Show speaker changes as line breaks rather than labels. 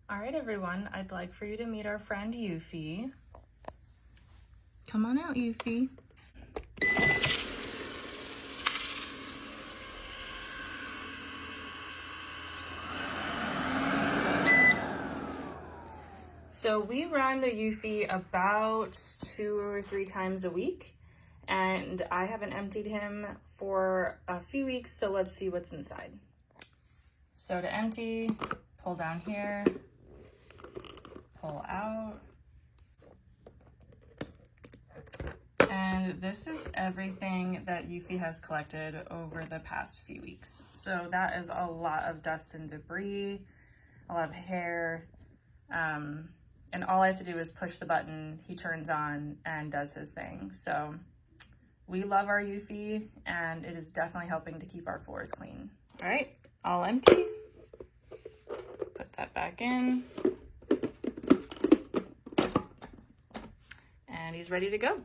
All right, everyone, I'd like for you to meet our friend Eufy. Come on out, Eufy. So we run the Eufy about 2 or 3 times a week, and I haven't emptied him for a few weeks, so let's see what's inside. So to empty, pull down here, pull out, and this is everything that Eufy has collected over the past few weeks. So that is a lot of dust and debris, a lot of hair, and all I have to do is push the button, he turns on and does his thing. So we love our Eufy, and it is definitely helping to keep our floors clean. All right, all empty. Put that back in. And he's ready to go.